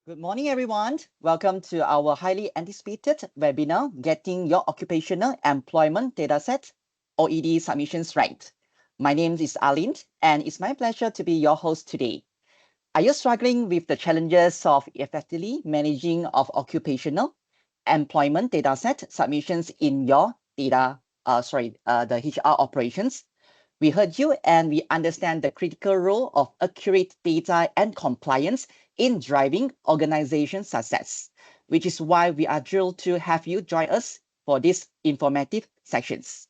Good morning, everyone. Welcome to our highly anticipated webinar, Getting Your Occupational Employment Dataset OED Submissions Right. My name is Aline, and it's my pleasure to be your host today. Are you struggling with the challenges of effectively managing of occupational employment dataset submissions in your the HR operations? We heard you and we understand the critical role of accurate data and compliance in driving organization success, which is why we are thrilled to have you join us for these informative sessions.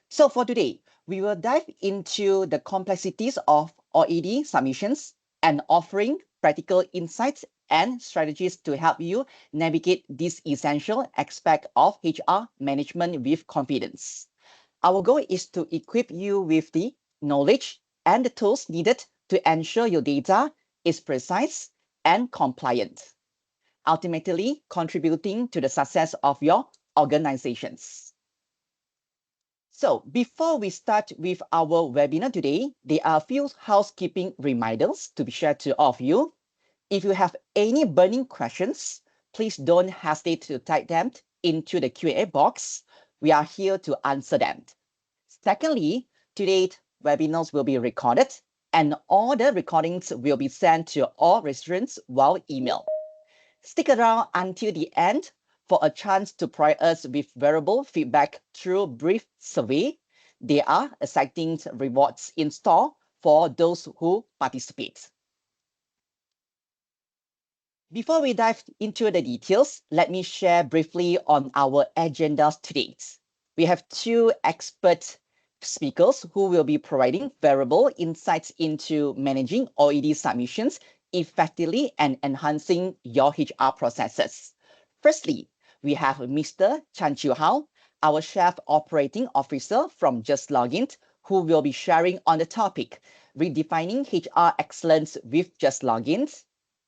So for today, we will dive into the complexities of OED submissions and offering practical insights and strategies to help you navigate this essential aspect of HR management with confidence. Our goal is to equip you with the knowledge and the tools needed to ensure your data is precise and compliant, ultimately contributing to the success of your organizations. So before we start with our webinar today, there are a few housekeeping reminders to be shared to all of you. If you have any burning questions, please don't hesitate to type them into the Q&A box. We are here to answer them. Secondly, today's webinars will be recorded and all the recordings will be sent to all registrants via email. Stick around until the end for a chance to provide us with valuable feedback through brief survey. There are exciting rewards in store for those who participate. Before we dive into the details, let me share briefly on our agendas today. We have two expert speakers who will be providing valuable insights into managing OED submissions effectively and enhancing your HR processes. Firstly, we have Mr. Chiou Hao, our Chief Operating Officer from JustLogin, who will be sharing on the topic, Redefining HR Excellence with JustLogin,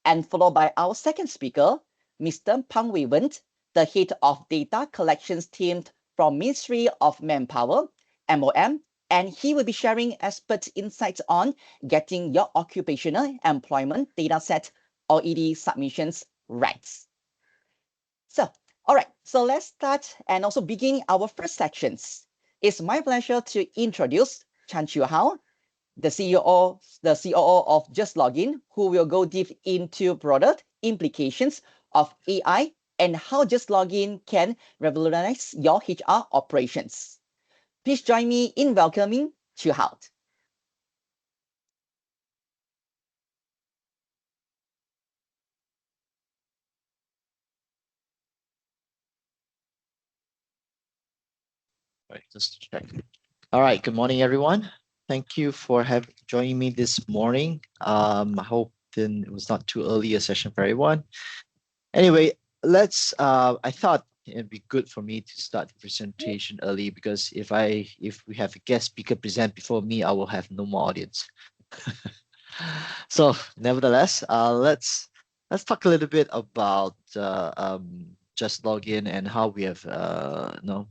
and followed by our second speaker, Mr. Wei Wen, the Head of Data Collections Team from Ministry of Manpower, MOM, and he will be sharing expert insights on getting your occupational employment dataset OED submissions right. So, all right, so let's start and also begin our first sections. It's my pleasure to introduce Chiou Hao, the COO of JustLogin, who will go deep into broader implications of AI and how JustLogin can revolutionize your HR operations. Please join me in welcoming Chiou Hao. All right, just check. All right, good morning, everyone. Thank you for joining me this morning. I hope then it was not too early a session for everyone. Anyway, I thought it'd be good for me to start the presentation early because if we have a guest speaker present before me, I will have no more audience. So nevertheless, let's talk a little bit about JustLogin and how we have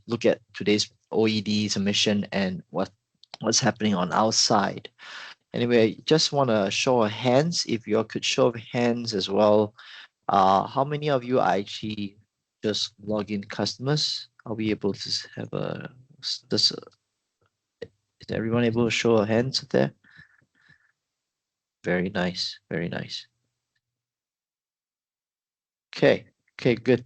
look at today's OED submission and what's happening on our side. Anyway, just want to show of hands. If you all could show of hands as well, how many of you are actually JustLogin customers? Are we able to have is everyone able to show of hands there? Very nice, very nice. Okay, good.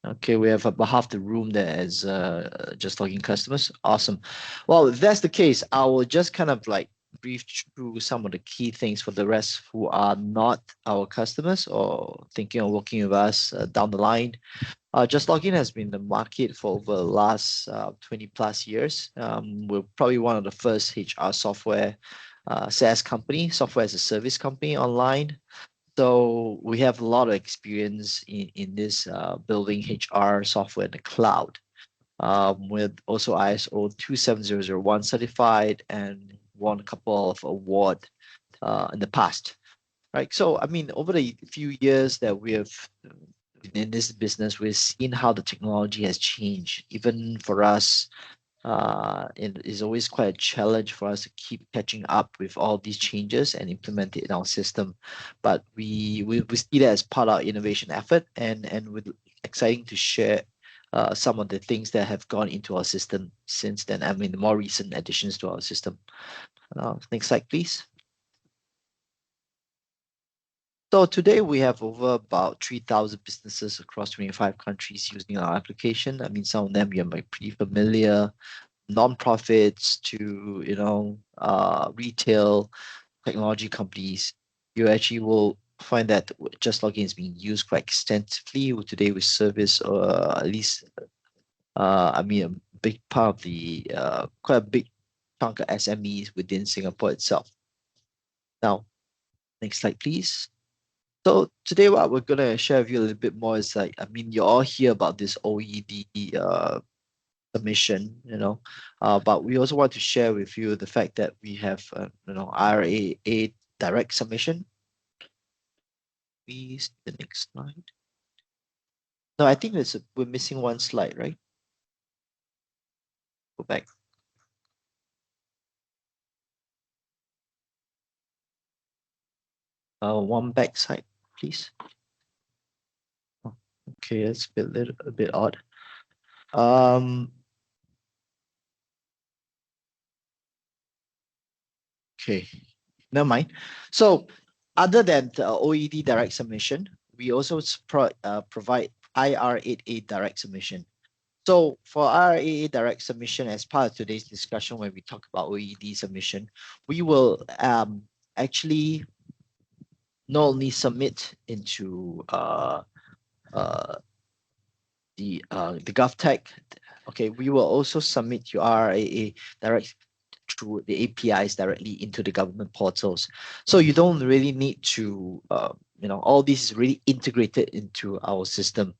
Okay, we have about half the room there as JustLogin customers. Awesome. Well, if that's the case, I will just kind of like brief through some of the key things for the rest who are not our customers or thinking of working with us down the line. JustLogin has been in the market for over the last 20 plus years. We're probably one of the first HR software SaaS company, software as a service company online. So we have a lot of experience in this building HR software in the cloud. With also ISO 27001 certified and won a couple of awards in the past. Right. So I mean, over the few years that we have been in this business, we've seen how the technology has changed. Even for us, It is always quite a challenge for us to keep catching up with all these changes and implement it in our system. But we see that as part of our innovation effort, and we're exciting to share some of the things that have gone into our system since then. I mean, the more recent additions to our system. Next slide, please. So today we have over about 3,000 businesses across 25 countries using our application. I mean, some of them you're pretty familiar, non-profits to retail technology companies. You actually will find that JustLogin is being used quite extensively. Today we service at least I mean a big part of the quite a big chunk of SMEs within Singapore itself. Now, next slide, please. So today what we're gonna share with you a little bit more is like, I mean, you all hear about this OED submission, but we also want to share with you the fact that we have, RAA direct submission. Please, the next slide. No, I think we're missing one slide, right? Go back. One back side, please. Oh, okay, that's a bit odd. Okay, never mind. So other than the OED direct submission, we also provide IR8A direct submission. So for IR8A direct submission, as part of today's discussion, when we talk about OED submission, we will actually not only submit into the GovTech, okay, we will also submit your RIA direct through the APIs directly into the government portals. So you don't really need to, all this is really integrated into our system.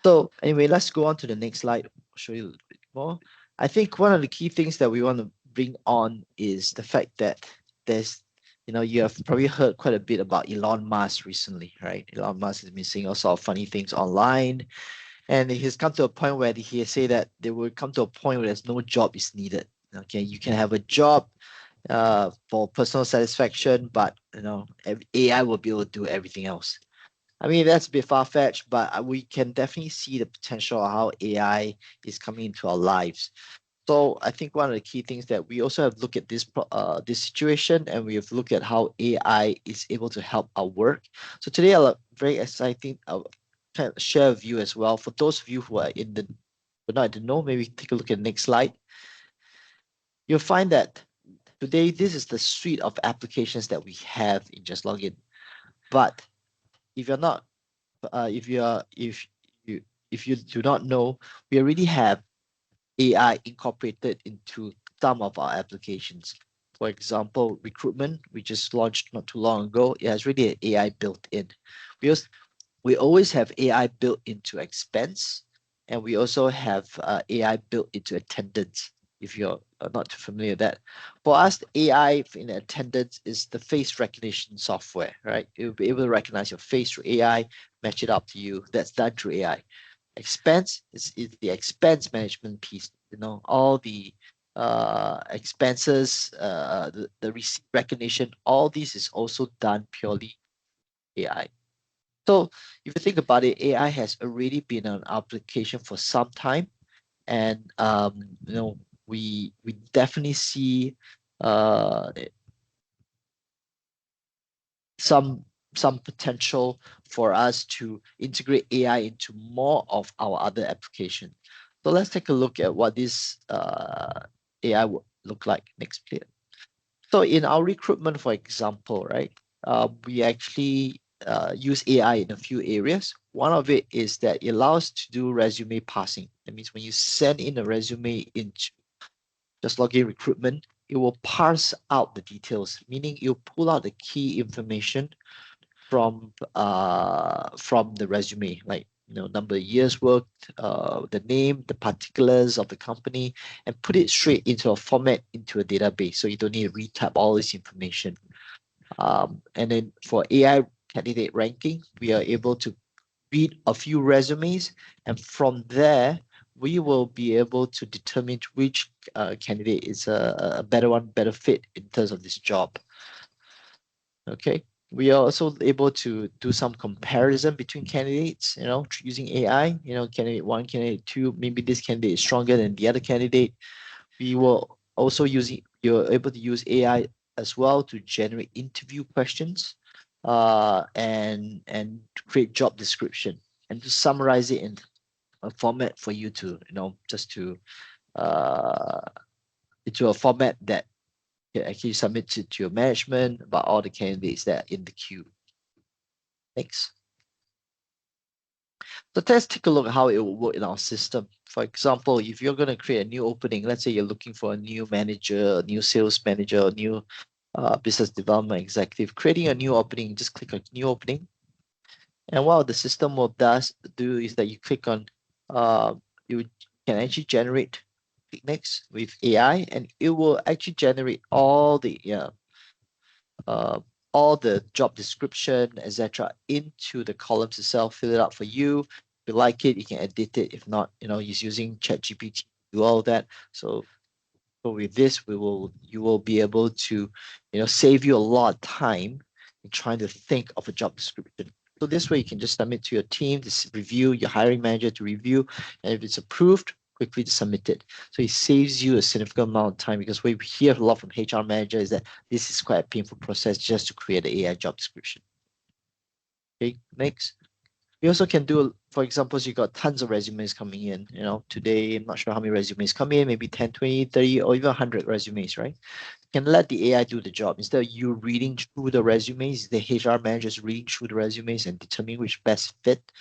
So anyway, let's go on to the next slide. I'll show you a little bit more. I think one of the key things that we want to bring on is the fact that there's, you have probably heard quite a bit about Elon Musk recently, right? Elon Musk has been saying all sort of funny things online. And he's come to a point where he say that there will come to a point where there's no job is needed. Okay, you can have a job for personal satisfaction, but AI will be able to do everything else. I mean, that's a bit far-fetched, but we can definitely see the potential of how AI is coming into our lives. So I think one of the key things that we also have looked at this situation, and we have looked at how AI is able to help our work. So today, I'll very exciting. Kind of share with you as well. For those of you who are not in the know, maybe take a look at the next slide. You'll find that today this is the suite of applications that we have in JustLogin. But if you're not, if you do not know, we already have AI incorporated into some of our applications. For example, recruitment, we just launched not too long ago. It has really an AI built in. We always have AI built into expense, and we also have AI built into attendance. If you're not too familiar with that, for us, the AI in attendance is the face recognition software, right? It will be able to recognize your face through AI, match it up to you. That's done through AI. Expense is the expense management piece. All the expenses, the receipt recognition, all this is also done purely AI. So if you think about it, AI has already been an application for some time, and we definitely see uh, some potential for us to integrate AI into more of our other applications. So let's take a look at what this AI would look like. Next, please. So in our recruitment, for example, right, we actually use AI in a few areas. One of it is that it allows to do resume parsing. That means when you send in a resume into JustLogin recruitment, it will parse out the details, meaning it will pull out the key information from the resume, like number of years worked, the name, the particulars of the company, and put it straight into a format into a database. So you don't need to retype all this information. And then for AI candidate ranking, we are able to read a few resumes, and from there we will be able to determine which candidate is a better one, better fit in terms of this job. Okay. We are also able to do some comparison between candidates, using AI, candidate one, candidate two, maybe this candidate is stronger than the other candidate. We will also you're able to use AI as well to generate interview questions, and to create job description and to summarize it in a format for you to, just to uh, into a format that you actually submit it to your management about all the candidates that are in the queue. Next. So let's take a look at how it will work in our system. For example, if you're going to create a new opening, let's say you're looking for a new manager, a new sales manager, a new business development executive, creating a new opening, just click on new opening. And what the system will do is that you click on, you can actually generate, click next with AI, and it will actually generate uh, all the job description, etc., into the columns itself, fill it out for you. If you like it, you can edit it. If not, he's using ChatGPT to do all that. So with this, you will be able to, save you a lot of time in trying to think of a job description. So this way you can just submit to your team to review, your hiring manager to review, and if it's approved, quickly to submit it. So it saves you a significant amount of time, because what we hear a lot from HR managers is that this is quite a painful process just to create an AI job description. Okay, next. You also can do, for example, you got tons of resumes coming in, today, I'm not sure how many resumes come in, maybe 10, 20, 30, or even 100 resumes, right? You can let the AI do the job. Instead of you reading through the resumes, the HR managers reading through the resumes and determining which best fit.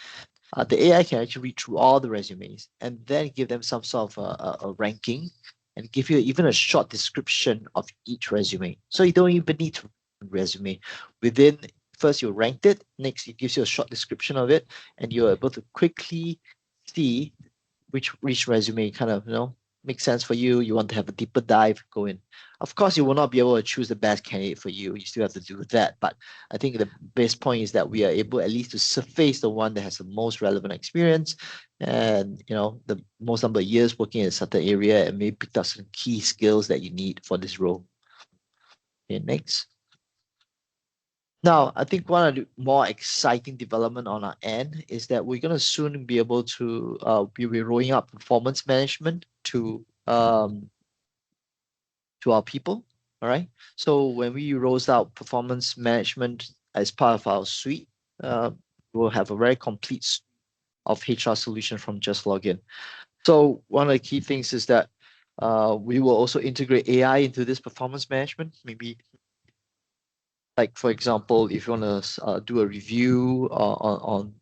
The AI can actually read through all the resumes and then give them some sort of a ranking and give you even a short description of each resume. So you don't even need to resume. Within first you ranked it, next it gives you a short description of it, and you're able to quickly see which resume kind of makes sense for you. You want to have a deeper dive, go in. Of course, you will not be able to choose the best candidate for you. You still have to do that. But I think the best point is that we are able at least to surface the one that has the most relevant experience and the most number of years working in a certain area, and maybe pick up some key skills that you need for this role. Okay, next. Now, I think one of the more exciting development on our end is that we're going to soon be able to be rolling out performance management to our people. All right. So when we rolls out performance management as part of our suite, we'll have a very complete suite of HR solution from JustLogin. So one of the key things is that we will also integrate AI into this performance management. Maybe, like for example, if you want to do a review on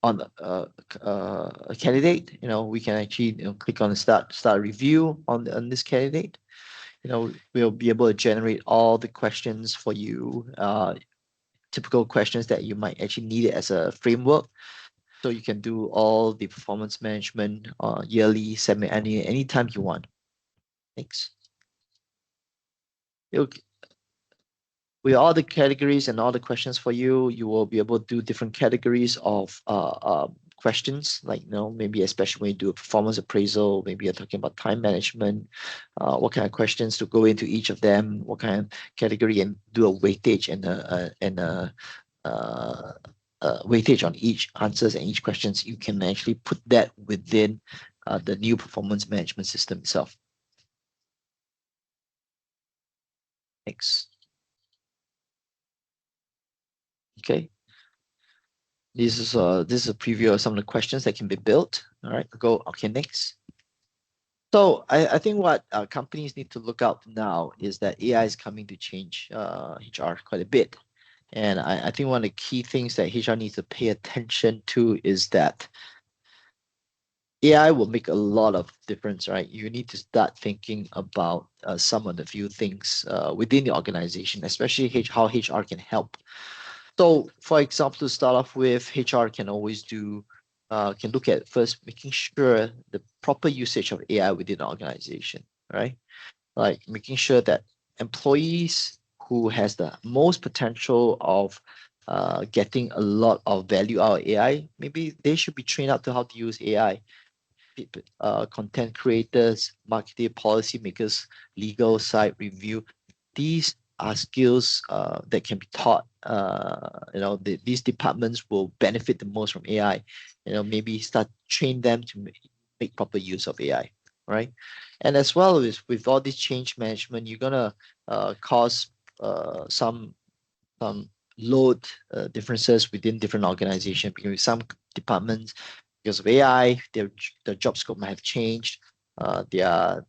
a candidate, we can actually click on the start review on this candidate. We'll be able to generate all the questions for you, typical questions that you might actually need it as a framework. So you can do all the performance management yearly, semi-annual, anytime you want. Thanks. With all the categories and all the questions for you, you will be able to do different categories of questions, like maybe especially when you do a performance appraisal, maybe you're talking about time management, what kind of questions to go into each of them, what kind of category, and do a weightage and a weightage on each answers and each questions. You can actually put that within the new performance management system itself. Next. Okay. This is a preview of some of the questions that can be built. All right, go. Okay, next. So I think what companies need to look out now is that AI is coming to change HR quite a bit. And I think one of the key things that HR needs to pay attention to is that AI will make a lot of difference, right? You need to start thinking about some of the few things within the organization, especially how HR can help. So, for example, to start off with, HR can always can look at first making sure the proper usage of AI within the organization, right? Like making sure that employees who has the most potential of getting a lot of value out of AI, maybe they should be trained up to how to use AI. Content creators, marketing policy makers, legal side review. These are skills that can be taught. These departments will benefit the most from AI. Maybe start train them to make proper use of AI, right? And as well as with all this change management, you're gonna cause some load differences within different organizations because some departments, because of AI, their job scope might have changed. Their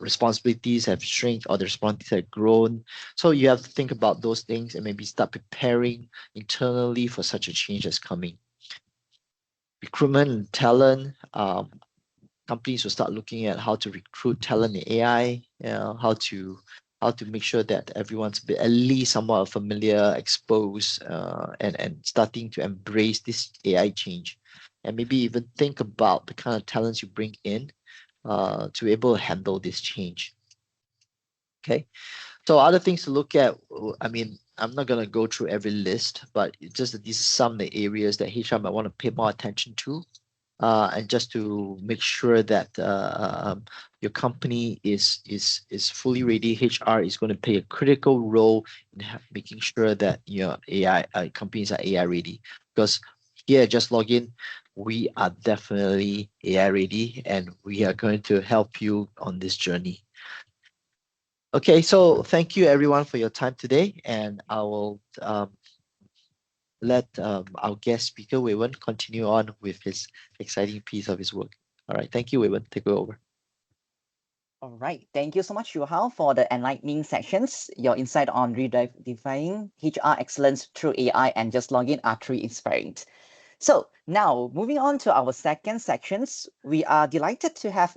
responsibilities have shrunk or the responsibilities have grown. So you have to think about those things and maybe start preparing internally for such a change that's coming. Recruitment and talent, companies will start looking at how to recruit talent in AI, how to make sure that everyone's at least somewhat familiar, exposed, and starting to embrace this AI change, and maybe even think about the kind of talents you bring in to be able to handle this change. Okay, so other things to look at. I mean, I'm not gonna go through every list, but it's just that these are some of the areas that HR might want to pay more attention to, and just to make sure that your company is fully ready. HR is going to play a critical role in making sure that your AI companies are AI ready. Because here at JustLogin, we are definitely AI ready, and we are going to help you on this journey. Okay, so thank you everyone for your time today, and I will let our guest speaker, Wei Wen, continue on with his exciting piece of his work. All right. Thank you, Wei Wen. Take it over. All right. Thank you so much, Chiou Hao, for the enlightening sections. Your insight on redefining HR excellence through AI and JustLogin are truly inspiring. So now, moving on to our second sections, we are delighted to have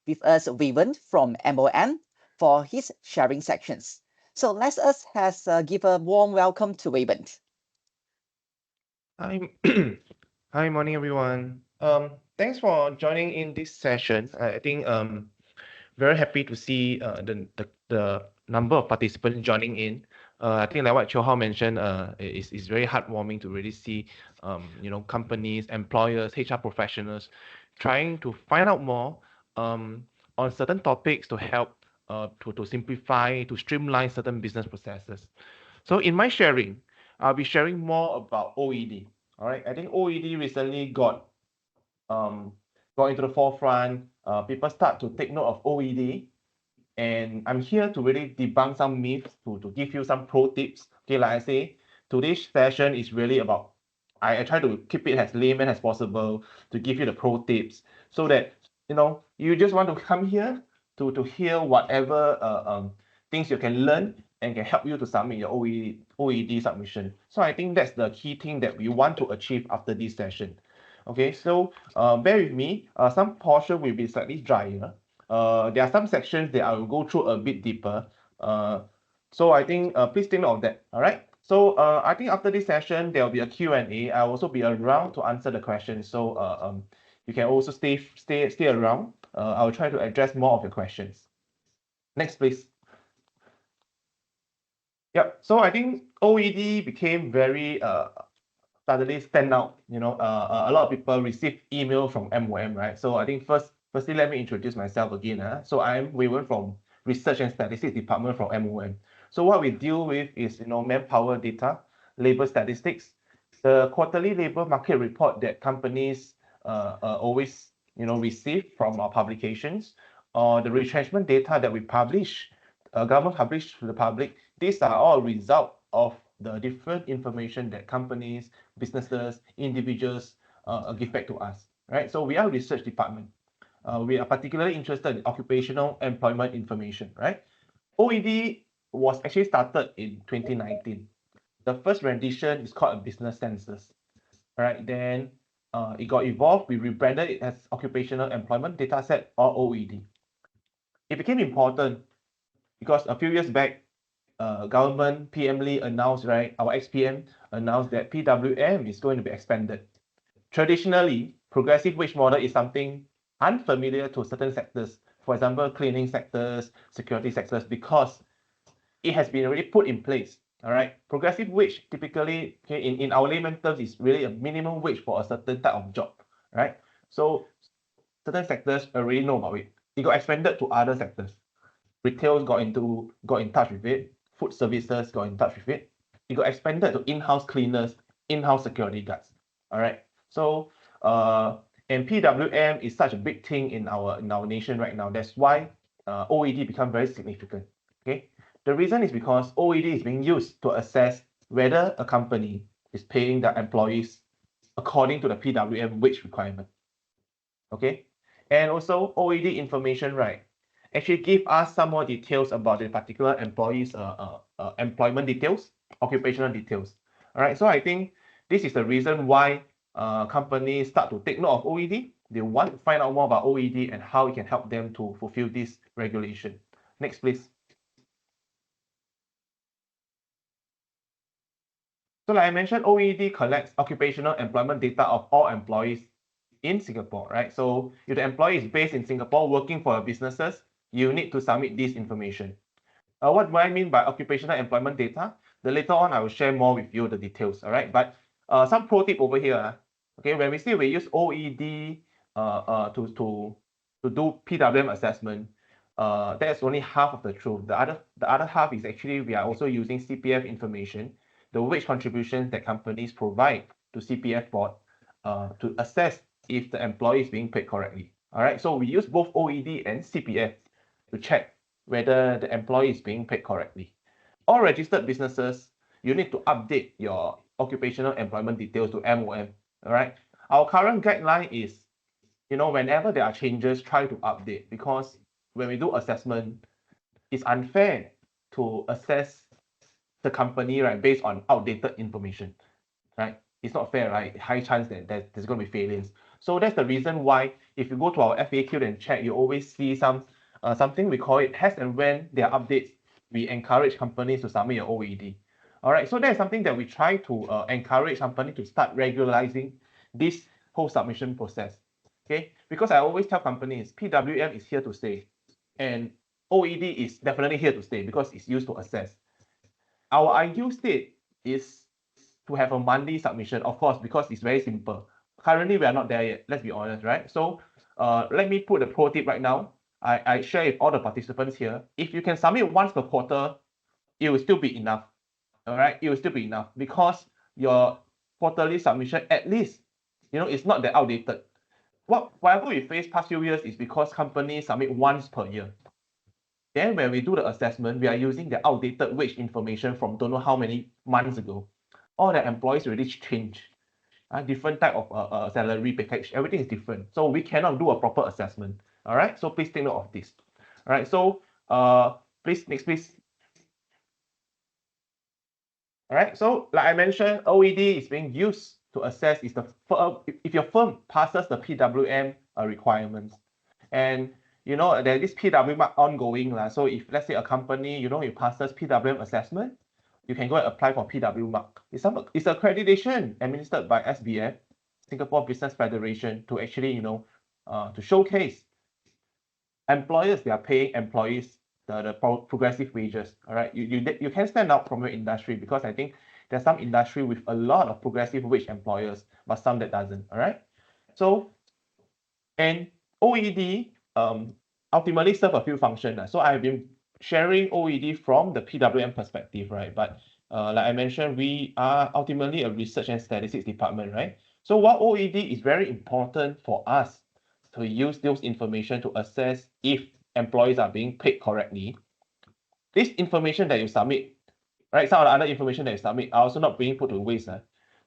with us Wei Wen from MOM for his sharing sections. So let us give a warm welcome to Wei Wen. Hi, hi, morning everyone. Thanks for joining in this session. I think very happy to see the number of participants joining in. I think like what Chiou Hao mentioned, is very heartwarming to really see companies, employers, HR professionals trying to find out more on certain topics to help to simplify, to streamline certain business processes. So in my sharing, I'll be sharing more about OED. All right, I think OED recently got into the forefront. People start to take note of OED, and I'm here to really debunk some myths, to give you some pro tips. Okay, like I say, today's session is really about, I try to keep it as layman as possible to give you the pro tips, so that you just want to come here to hear whatever things you can learn and can help you to submit your OED submission. So I think that's the key thing that we want to achieve after this session. Okay, so bear with me. Some portion will be slightly drier. There are some sections that I will go through a bit deeper. So I think please take note of that. All right. So I think after this session there will be a Q&A. I'll also be around to answer the questions. So you can also stay around. I'll try to address more of your questions. Next, please. Yep. So I think OED became very suddenly stand out. A lot of people receive email from MOM, right? So I think firstly, let me introduce myself again. So I'm Wei Wen from Research and Statistics Department from MOM. So what we deal with is manpower data, labor statistics, the quarterly labor market report that companies always receive from our publications, or the retrenchment data that we publish, government publish to the public. These are all a result of the different information that companies, businesses, individuals give back to us, right? So we are a research department. We are particularly interested in occupational employment information, right? OED was actually started in 2019. The first rendition is called a business census, right? Then it got evolved. We rebranded it as Occupational Employment Dataset or OED. It became important because a few years back, government PM Lee announced, right, our XPM announced that PWM is going to be expanded. Traditionally, progressive wage model is something unfamiliar to certain sectors, for example, cleaning sectors, security sectors, because it has been already put in place All right, progressive wage typically, okay, in our layman terms, is really a minimum wage for a certain type of job, right? So certain sectors already know about it. It got expanded to other sectors. Retail got in touch with it. Food services got in touch with it. It got expanded to in-house cleaners, in-house security guards. All right. So and PWM is such a big thing in our nation right now. That's why OED become very significant. Okay. The reason is because OED is being used to assess whether a company is paying their employees according to the PWM wage requirement. Okay. And also OED information, right, actually give us some more details about the particular employee's employment details, occupational details. All right, so I think this is the reason why companies start to take note of OED. They want to find out more about OED and how it can help them to fulfill this regulation. Next, please. So like I mentioned, OED collects occupational employment data of all employees in Singapore, right? So if the employee is based in Singapore working for businesses, you need to submit this information. What do I mean by occupational employment data? The later on, I will share more with you the details, all right? But some pro tip over here, okay? When we say we use OED to do PWM assessment, that's only half of the truth. The other half is actually we are also using CPF information, the wage contributions that companies provide to CPF board to assess if the employee is being paid correctly. All right, so we use both OED and CPF to check whether the employee is being paid correctly. All registered businesses, you need to update your occupational employment details to MOM. All right. Our current guideline is, whenever there are changes, try to update, because when we do assessment, it's unfair to assess the company, right, based on outdated information, right? It's not fair, right? High chance that there's going to be failures. So that's the reason why if you go to our FAQ and check, you always see something we call it as and when there are updates, we encourage companies to submit your OED. All right, so that's something that we try to encourage companies to start regularizing this whole submission process. Okay, because I always tell companies PWM is here to stay, and OED is definitely here to stay because it's used to assess. Our ideal state is to have a monthly submission, of course, because it's very simple. Currently, we are not there yet, let's be honest, right? So let me put the pro tip right now. I share with all the participants here. If you can submit once per quarter, it will still be enough. All right, it will still be enough because your quarterly submission, at least, it's not that outdated. Whatever we face past few years is because companies submit once per year. Then when we do the assessment, we are using the outdated wage information from don't know how many months ago. All the employees already change. Different type of salary package, everything is different. So we cannot do a proper assessment. All right, so please take note of this. All right, so please, next please. All right, so like I mentioned, OED is being used to assess if your firm passes the PWM requirements. And there's this PW mark ongoing. So if let's say a company, it passes PWM assessment, you can go and apply for PW mark. It's accreditation administered by SBF, Singapore Business Federation, to actually, to showcase employers they are paying employees the progressive wages. All right, you can stand out from your industry, because I think there's some industry with a lot of progressive wage employers, but some that doesn't. All right, so and OED ultimately serve a few functions. So I've been sharing OED from the PWM perspective, right? But like I mentioned, we are ultimately a research and statistics department, right? So while OED is very important for us to use those information to assess if employees are being paid correctly, this information that you submit, right, some of the other information that you submit are also not being put to waste.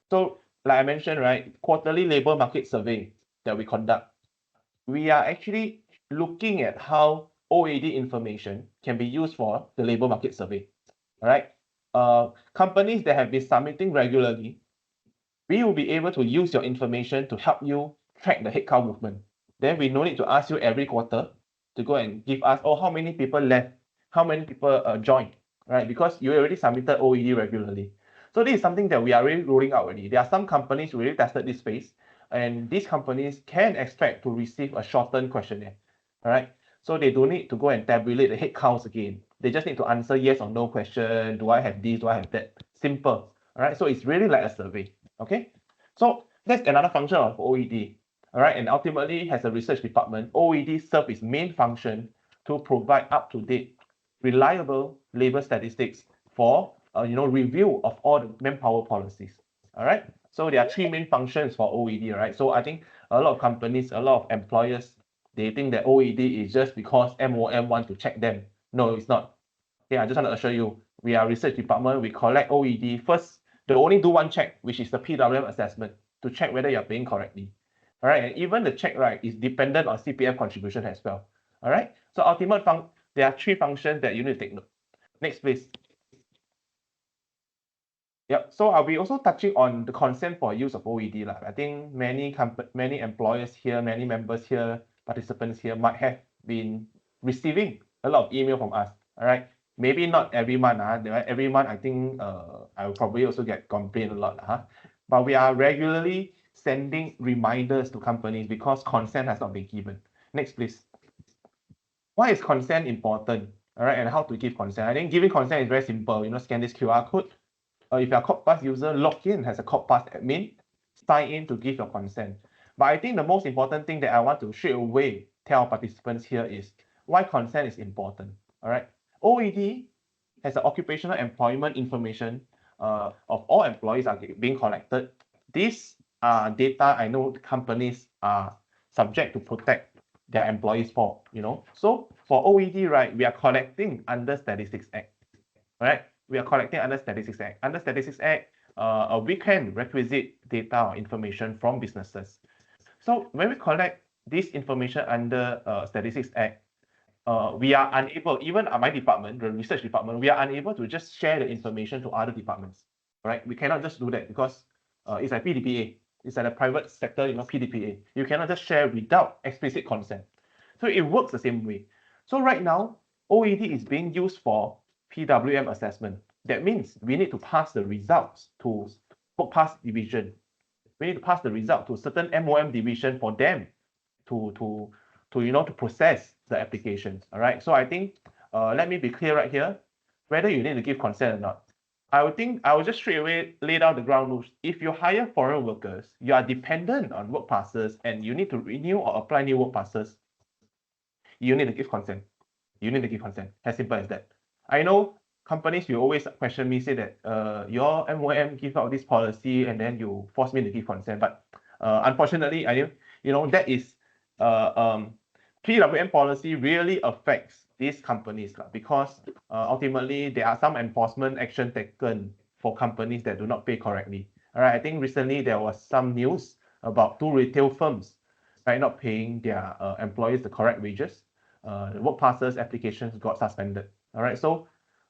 So like I mentioned, right, quarterly labor market survey that we conduct, we are actually looking at how OED information can be used for the labor market survey. All right. Companies that have been submitting regularly, we will be able to use your information to help you track the headcount movement. Then we no need to ask you every quarter to go and give us, how many people left, how many people joined, right? Because you already submitted OED regularly. So this is something that we are really rolling out already. There are some companies who really tested this space, and these companies can expect to receive a shortened questionnaire. All right. So they don't need to go and tabulate the headcounts again. They just need to answer yes or no question. Do I have this? Do I have that? Simple. All right. So it's really like a survey. Okay. So that's another function of OED. All right. And ultimately, as a research department, OED serves its main function to provide up-to-date, reliable labor statistics for review of all the manpower policies. All right. So there are three main functions for OED. Right. So I think a lot of companies, a lot of employers, they think that OED is just because MOM want to check them. No, it's not. Okay, I just want to assure you, we are a research department. We collect OED first. They only do one check, which is the PWM assessment, to check whether you're paying correctly. All right, and even the check, right, is dependent on CPF contribution as well. All right, so there are three functions that you need to take note. Next, please. Yep. So I'll be also touching on the consent for use of OED. I think many employers here, many members here, participants here might have been receiving a lot of email from us. All right. Maybe not every month. Every month, I think I will probably also get complained a lot. But we are regularly sending reminders to companies because consent has not been given. Next, please. Why is consent important? All right, and how to give consent? I think giving consent is very simple. Scan this QR code. If you're a CorpPass user, log in as a CorpPass admin, sign in to give your consent. But I think the most important thing that I want to straight away tell participants here is why consent is important. All right, OED has the occupational employment information of all employees are being collected. These data I know companies are subject to protect their employees for. So for OED, right, we are collecting under Statistics Act. All right. We are collecting under Statistics Act. Under Statistics Act, we can requisite data or information from businesses. So when we collect this information under Statistics Act, we are unable, even my department, the research department, we are unable to just share the information to other departments. Right? We cannot just do that because it's like PDPA. It's like a private sector, PDPA. You cannot just share without explicit consent. So it works the same way. So right now, OED is being used for PWM assessment. That means we need to pass the results to Workpass division. We need to pass the result to certain MOM division for them to process the applications. All right. So I think let me be clear right here, whether you need to give consent or not. I will just straight away lay down the ground rules. If you hire foreign workers, you are dependent on work passes and you need to renew or apply new work passes, you need to give consent. You need to give consent. As simple as that. I know companies will always question me, say that your MOM give out this policy and then you force me to give consent. But unfortunately, that is PWM policy really affects these companies because ultimately there are some enforcement action taken for companies that do not pay correctly. All right, I think recently there was some news about 2 retail firms, right, not paying their employees the correct wages. The work passes applications got suspended. All right, so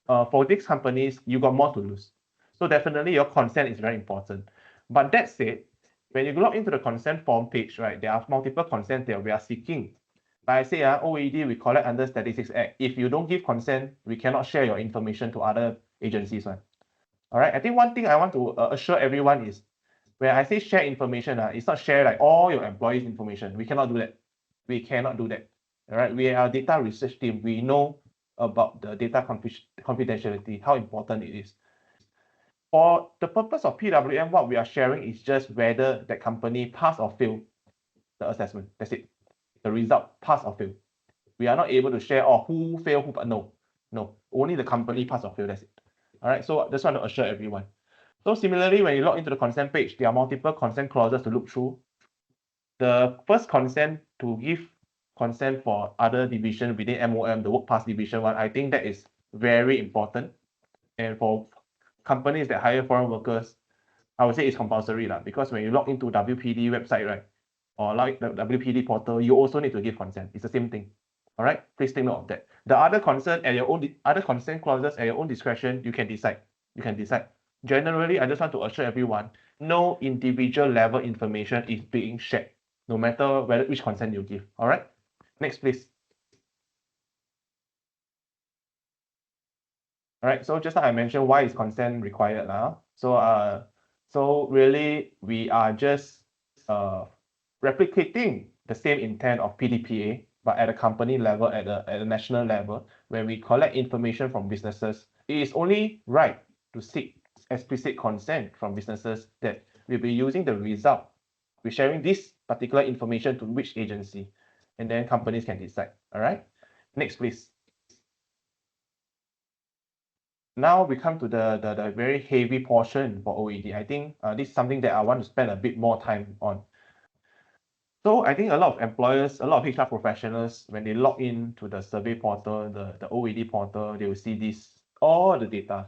for these companies, you got more to lose. So definitely your consent is very important. But that said, when you log into the consent form page, right, there are multiple consents that we are seeking. Like I say, OED, we collect under Statistics Act. If you don't give consent, we cannot share your information to other agencies. All right, I think one thing I want to assure everyone is when I say share information, it's not share like all your employees' information. We cannot do that. We cannot do that. All right, we are a data research team. We know about the data confidentiality, how important it is. For the purpose of PWM, what we are sharing is just whether that company pass or fail the assessment. That's it. The result, pass or fail. We are not able to share who failed, but no, only the company pass or fail. That's it. All right. So I just want to assure everyone. So similarly, when you log into the consent page, there are multiple consent clauses to look through. The first consent to give consent for other division within MOM, the Workpass division one, I think that is very important. And for companies that hire foreign workers, I would say it's compulsory because when you log into WPD website, right, or like the WPD portal, you also need to give consent. It's the same thing. All right, please take note of that. The other consent at your own other consent clauses at your own discretion, you can decide. Generally, I just want to assure everyone, no individual level information is being shared, no matter which consent you give. All right, next please. All right, so just like I mentioned, why is consent required now? So really, we are just replicating the same intent of PDPA. but at a company level, at a national level, when we collect information from businesses, it is only right to seek explicit consent from businesses that we'll be using the result. We're sharing this particular information to which agency, and then companies can decide. All right. Next, please. Now we come to the very heavy portion for OED. I think this is something that I want to spend a bit more time on. So I think a lot of employers, a lot of HR professionals, when they log in to the survey portal, the OED portal, they will see this, all the data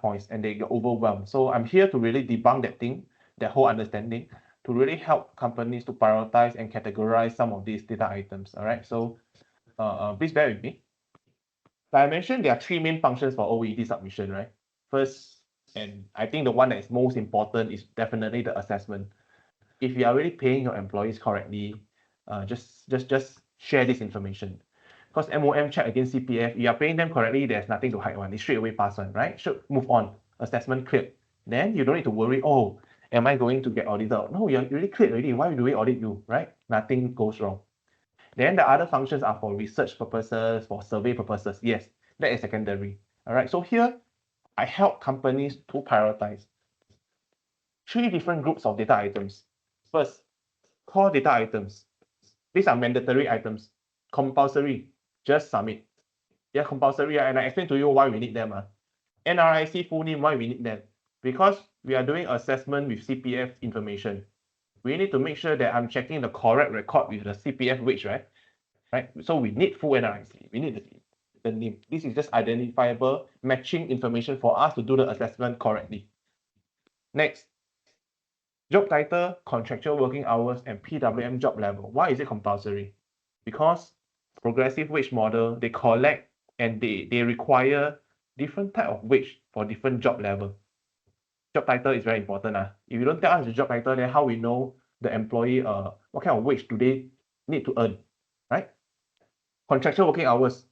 points, and they get overwhelmed. So I'm here to really debunk that thing, that whole understanding, to really help companies to prioritize and categorize some of these data items. All right, so please bear with me. Like I mentioned, there are three main functions for OED submission, right? First, and I think the one that is most important is definitely the assessment. If you are really paying your employees correctly, just share this information. Because MOM check against CPF, you are paying them correctly, there's nothing to hide one. It's straight away pass one, right? Should move on. Assessment cleared. Then you don't need to worry, oh, am I going to get audited? No, you're really cleared already. Why do we audit you, right? Nothing goes wrong. Then the other functions are for research purposes, for survey purposes. Yes, that is secondary. All right, so here I help companies to prioritize three different groups of data items. First, core data items. These are mandatory items. Compulsory, just submit. Yeah, compulsory, and I explain to you why we need them. NRIC full name, why we need them? Because we are doing assessment with CPF information. We need to make sure that I'm checking the correct record with the CPF wage, right? So we need full NRIC. We need the name. This is just identifiable matching information for us to do the assessment correctly. Next, job title, contractual working hours, and PWM job level. Why is it compulsory? Because progressive wage model, they collect and they require different type of wage for different job level. Job title is very important. If you don't tell us the job title, then how we know the employee what kind of wage do they need to earn, right? Contractual working hours.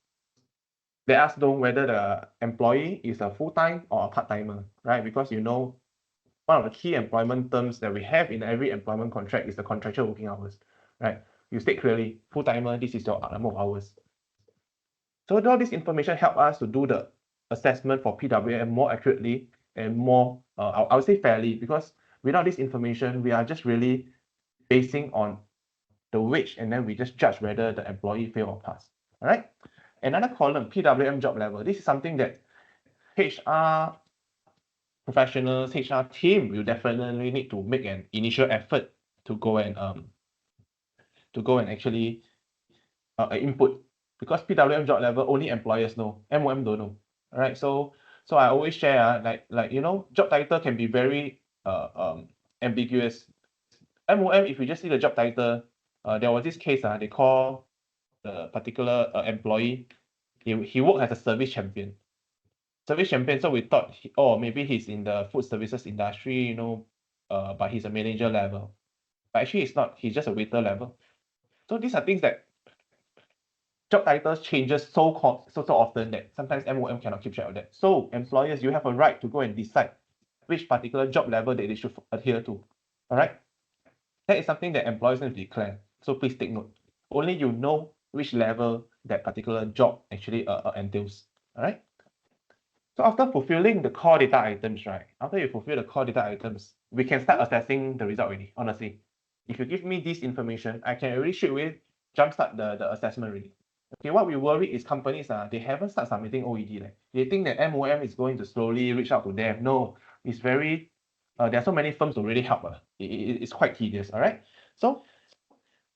Let us know whether the employee is a full-time or a part-timer, right? Because you know, one of the key employment terms that we have in every employment contract is the contractual working hours, right? You state clearly, full-timer, this is your number of hours. So all this information help us to do the assessment for PWM more accurately and more, I would say fairly, because without this information, we are just really basing on the wage, and then we just judge whether the employee fail or pass, all right? Another column, PWM job level. This is something that HR professionals, HR team will definitely need to make an initial effort to go and actually input, because PWM job level only employers know, MOM don't know. All right, so I always share like you know, job title can be very ambiguous. MOM, if you just see the job title, there was this case they call the particular employee, he worked as a service champion. Service champion, so we thought, maybe he's in the food services industry, you know, but he's a manager level. But actually, it's not. He's just a waiter level. So these are things that job titles changes so often that sometimes MOM cannot keep track of that. So employers, you have a right to go and decide which particular job level that they should adhere to. All right, that is something that employers need to declare. So please take note. Only you know which level that particular job actually entails. All right. So after fulfilling the core data items, right? After you fulfill the core data items, we can start assessing the result already, honestly. If you give me this information, I can already straight away jumpstart the assessment already. Okay, what we worry is companies, they haven't started submitting OED. They think that MOM is going to slowly reach out to them. No, it's very, there are so many firms to really help. It's quite tedious, all right? So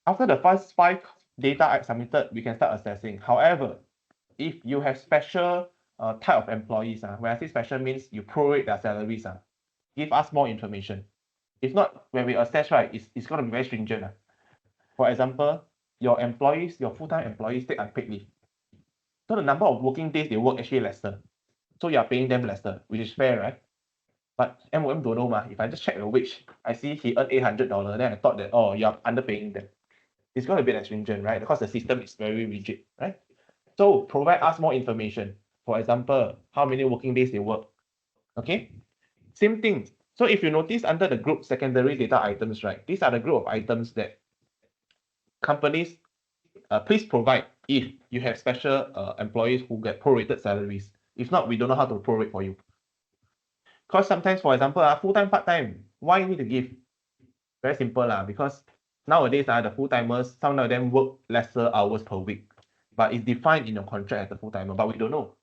after the first 5 data submitted, we can start assessing. However, if you have special type of employees, when I say special means you prorate their salaries, give us more information. If not, when we assess, right, it's going to be very stringent. For example, your employees, your full-time employees take unpaid leave. So the number of working days they work actually lesser. So you are paying them lesser, which is fair, right? But MOM don't know. If I just check the wage, I see he earned $800, then I thought that, you are underpaying them. It's going to be that stringent, right? Because the system is very rigid, right? So provide us more information. For example, how many working days they work. Okay, same thing. So if you notice under the group secondary data items, right, these are the group of items that companies please provide if you have special employees who get prorated salaries. If not, we don't know how to prorate for you. Because sometimes, for example, full-time, part-time, why you need to give? Very simple, because nowadays, the full-timers, some of them work lesser hours per week, but it's defined in your contract as a full-timer, but we don't know.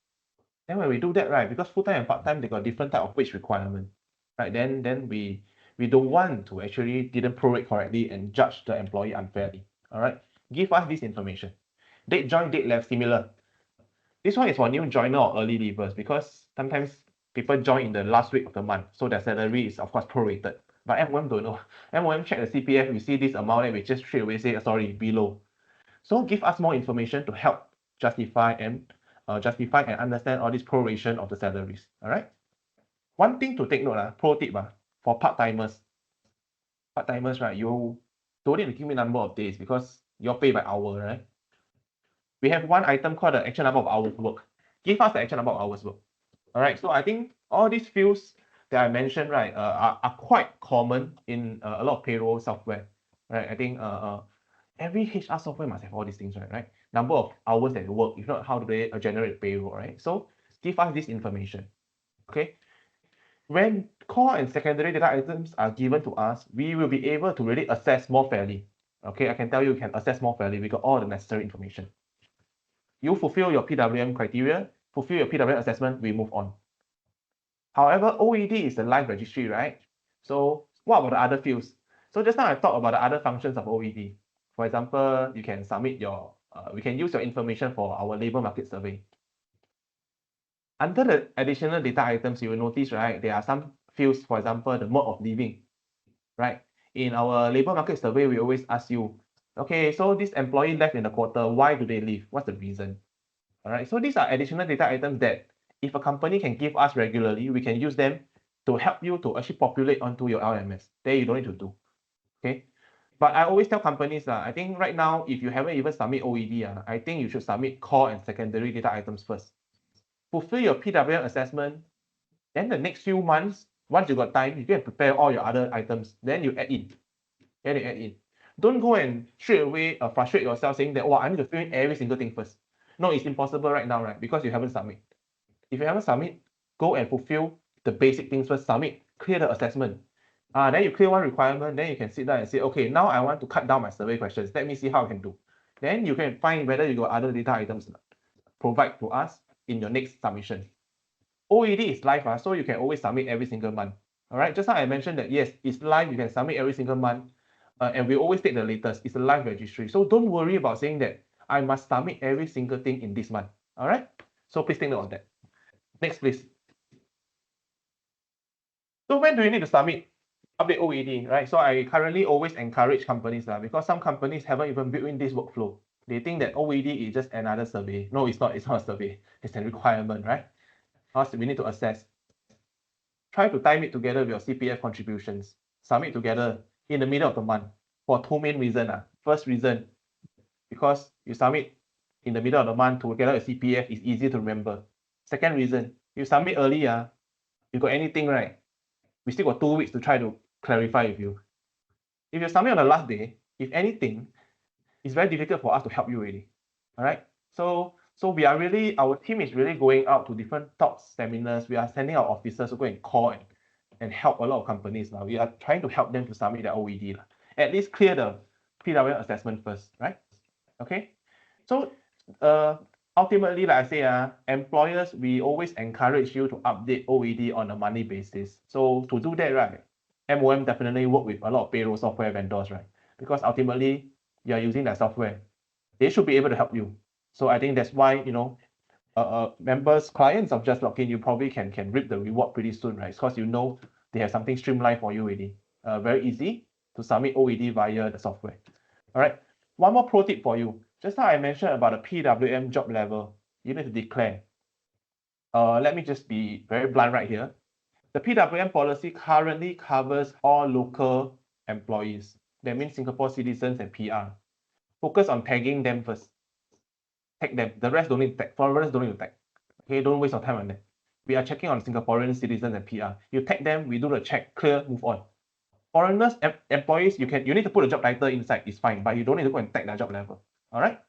Then when we do that, right, because full-time and part-time, they got different type of wage requirement, right? Then we don't want to actually didn't prorate correctly and judge the employee unfairly. All right, give us this information. Date join, date left, similar. This one is for new joiner or early leavers because sometimes people join in the last week of the month, so their salary is of course prorated. But MOM don't know. MOM check the CPF, we see this amount and we just straight away say sorry, below. So give us more information to help justify and understand all this proration of the salaries. All right. One thing to take note, pro tip, for part-timers. Part-timers, right? You don't need to give me number of days because you're paid by hour, right? We have one item called the actual number of hours work. Give us the actual number of hours work. All right. So I think all these fields that I mentioned, right, are quite common in a lot of payroll software, right? I think every HR software must have all these things, right? Number of hours that you work. If not, how do they generate payroll, right? So give us this information, okay? When core and secondary data items are given to us, we will be able to really assess more fairly. Okay, I can tell you, you can assess more fairly. We got all the necessary information. You fulfill your PWM criteria, fulfill your PWM assessment, we move on. However, OED is the live registry, right? So what about the other fields? So just now I talked about the other functions of OED. For example, you can submit your, we can use your information for our labor market survey. Under the additional data items, you will notice, right, there are some fields, for example, the mode of living, right? In our labor market survey, we always ask you, okay, so this employee left in the quarter, why do they leave? What's the reason? All right, so these are additional data items that if a company can give us regularly, we can use them to help you to actually populate onto your LMS. Then you don't need to do, okay? But I always tell companies, I think right now, if you haven't even submit OED, I think you should submit core and secondary data items first. Fulfill your PWM assessment, then the next few months, once you got time, you can prepare all your other items, then you add in. Then you add in. Don't go and straight away frustrate yourself saying that, oh, I need to fill in every single thing first. No, it's impossible right now, right? Because you haven't submit. If you haven't submit, go and fulfill the basic things first, submit, clear the assessment. Then you clear one requirement, then you can sit down and say, okay, now I want to cut down my survey questions. Let me see how I can do. Then you can find whether you got other data items provide to us in your next submission. OED is live, so you can always submit every single month. All right, just now I mentioned that yes, it's live, you can submit every single month, and we always take the latest. It's a live registry. So don't worry about saying that I must submit every single thing in this month. All right, so please take note of that. Next, please. So when do you need to submit update OED, right? So I currently always encourage companies because some companies haven't even built in this workflow. They think that OED is just another survey. No, it's not. It's not a survey. It's a requirement, right? Also, we need to assess. Try to time it together with your CPF contributions. Submit together in the middle of the month for two main reasons. First reason, because you submit in the middle of the month together with CPF, is easy to remember. Second reason, you submit early, you got anything, right? We still got 2 weeks to try to clarify with you. If you submit on the last day, if anything, it's very difficult for us to help you really. All right. So we are really, our team is really going out to different talks, seminars. We are sending our officers to go and call and help a lot of companies now. We are trying to help them to submit their OED. At least clear the PWM assessment first, right? Okay. So ultimately, like I say, employers, we always encourage you to update OED on a monthly basis. So to do that, right, MOM definitely work with a lot of payroll software vendors, right? Because ultimately, you're using their software. They should be able to help you. So I think that's why, members, clients of JustLogin, you probably can reap the reward pretty soon, right? Because you know they have something streamlined for you already. Very easy to submit OED via the software. All right. One more pro tip for you. Just now I mentioned about the PWM job level. You need to declare. Let me just be very blunt right here. The PWM policy currently covers all local employees. That means Singapore citizens and PR. Focus on tagging them first. Tag them. The rest don't need to tag. Foreigners don't need to tag. Okay, don't waste your time on that. We are checking on Singaporean citizens and PR. You tag them, we do the check, clear, move on. Foreigners, employees, you need to put a job title inside, it's fine, but you don't need to go and tag their job level. All right.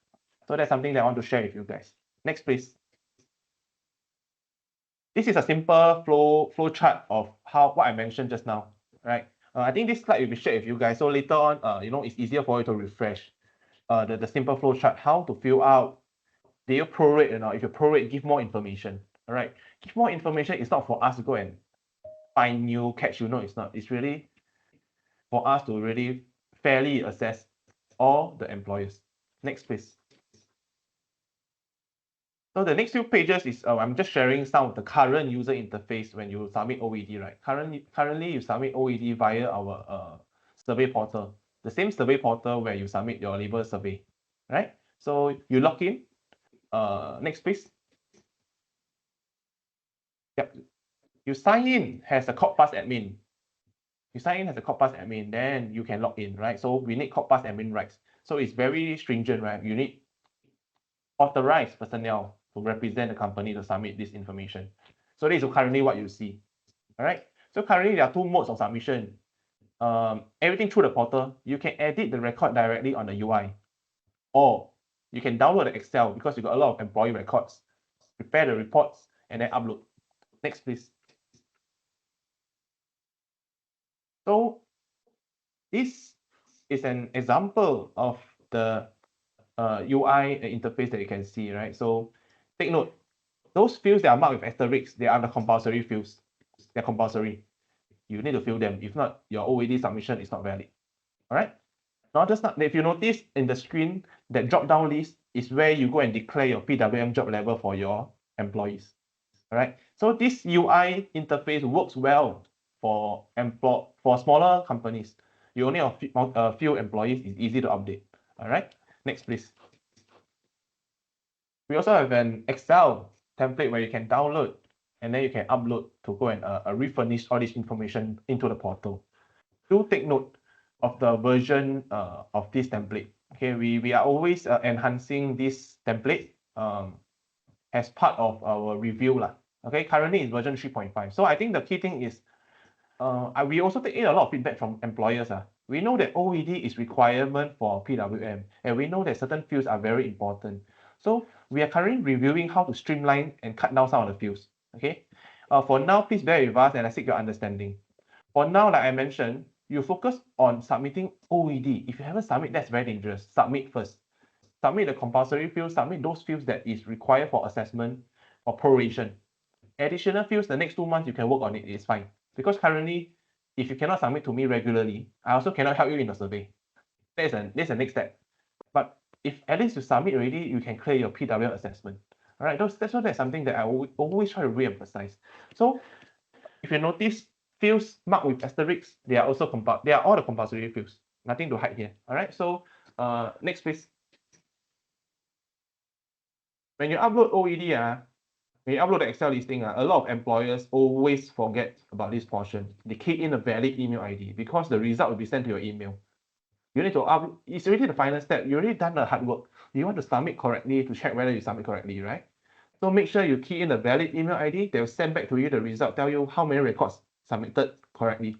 So that's something that I want to share with you guys. Next, please. This is a simple flow chart of what I mentioned just now, right? I think this slide will be shared with you guys. So later on, it's easier for you to refresh the simple flow chart, how to fill out. Do you prorate or not? If you prorate, give more information. All right, give more information. It's not for us to go and find you, catch you. No, it's not. It's really for us to really fairly assess all the employers. Next, please. So the next few pages is I'm just sharing some of the current user interface when you submit OED, right? Currently you submit OED via our survey portal, the same survey portal where you submit your labor survey, right? So you log in. Next, please. Yep. You sign in as a Corpus admin. You sign in as a Corpus admin, then you can log in, right? So we need Corpus admin rights. So it's very stringent, right? You need authorized personnel to represent the company to submit this information. So this is currently what you see. All right. So currently there are two modes of submission. Everything through the portal. You can edit the record directly on the UI, or you can download the Excel because you got a lot of employee records. Prepare the reports and then upload. Next, please. So this is an example of the UI interface that you can see, right? So take note, those fields that are marked with asterisks, they are the compulsory fields. They're compulsory. You need to fill them. If not, your OED submission is not valid. All right. Now, if you notice in the screen, that drop-down list is where you go and declare your PWM job level for your employees. All right. So this UI interface works well for smaller companies. You only have a few employees. It's easy to update. All right. Next, please. We also have an Excel template where you can download and then you can upload to go and refurnish all this information into the portal. Do take note of the version of this template. Okay, we are always enhancing this template as part of our review lah. Okay, currently it's version 3.5. So I think the key thing is we also take in a lot of feedback from employers. We know that OED is requirement for PWM, and we know that certain fields are very important. So we are currently reviewing how to streamline and cut down some of the fields. Okay, for now, please bear with us and I seek your understanding. For now, like I mentioned, you focus on submitting OED. If you haven't submit, that's very dangerous. Submit first. Submit the compulsory fields, submit those fields that is required for assessment or proration. Additional fields, the next 2 months, you can work on it, it's fine. Because currently, if you cannot submit to me regularly, I also cannot help you in the survey. That's the next step. But if at least you submit already, you can clear your PWM assessment. All right, that's something that I always try to re-emphasize. So if you notice, fields marked with asterisks, they are all the compulsory fields. Nothing to hide here. All right. So next, please. When you upload OED, when you upload the Excel listing, a lot of employers always forget about this portion. They key in a valid email ID because the result will be sent to your email. You need to upload. It's already the final step. You already done the hard work. You want to submit correctly to check whether you submit correctly, right? So make sure you key in a valid email ID. They'll send back to you the result, tell you how many records submitted correctly.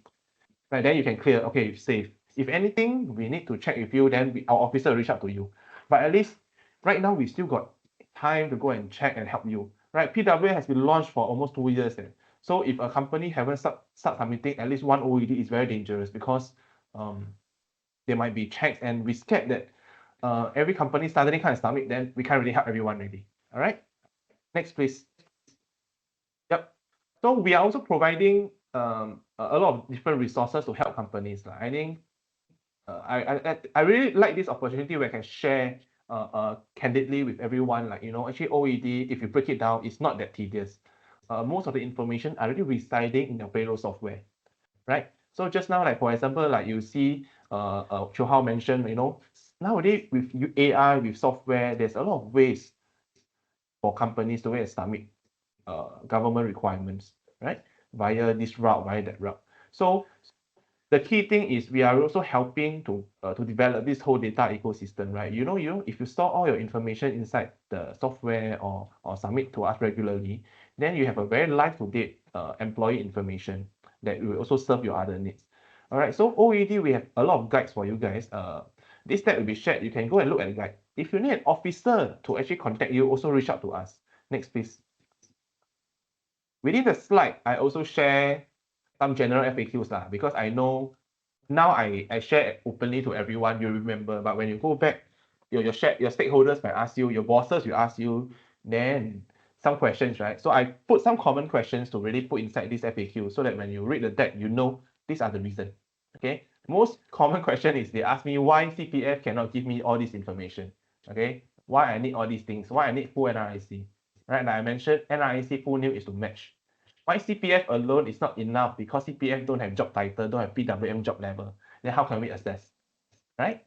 Right, then you can clear. Okay, save. If anything, we need to check with you, then our officer will reach out to you. But at least right now, we still got time to go and check and help you. Right, PWA has been launched for almost 2 years. So if a company haven't start submitting at least one OED, it's very dangerous because there might be checks, and we scared that every company suddenly can't submit, then we can't really help everyone already. All right, next, please. Yep. So we are also providing a lot of different resources to help companies. I think I really like this opportunity where I can share candidly with everyone. Actually OED, if you break it down, it's not that tedious. Most of the information are already residing in your payroll software, right? So just now, for example, you see Chiou Hao mentioned, nowadays with AI, with software, there's a lot of ways for companies to go and submit government requirements, right? Via this route, via that route. So the key thing is we are also helping to develop this whole data ecosystem, right? If you store all your information inside the software or submit to us regularly, then you have a very live-to-date employee information that will also serve your other needs. All right, so OED, we have a lot of guides for you guys. This step will be shared. You can go and look at the guide. if you need an officer to actually contact you, also reach out to us. Next, please. Within the slide, I also share some general FAQs because I know now I share it openly to everyone, you remember, but when you go back, your stakeholders might ask you, your bosses will ask you, then some questions, right? So I put some common questions to really put inside this FAQ so that when you read the deck, you know these are the reasons. Okay. Most common question is they ask me why CPF cannot give me all this information. Okay. Why I need all these things, why I need full NRIC. Right? Like I mentioned, NRIC full name is to match. Why CPF alone is not enough because CPF don't have job title, don't have PWM job level. Then how can we assess? Right?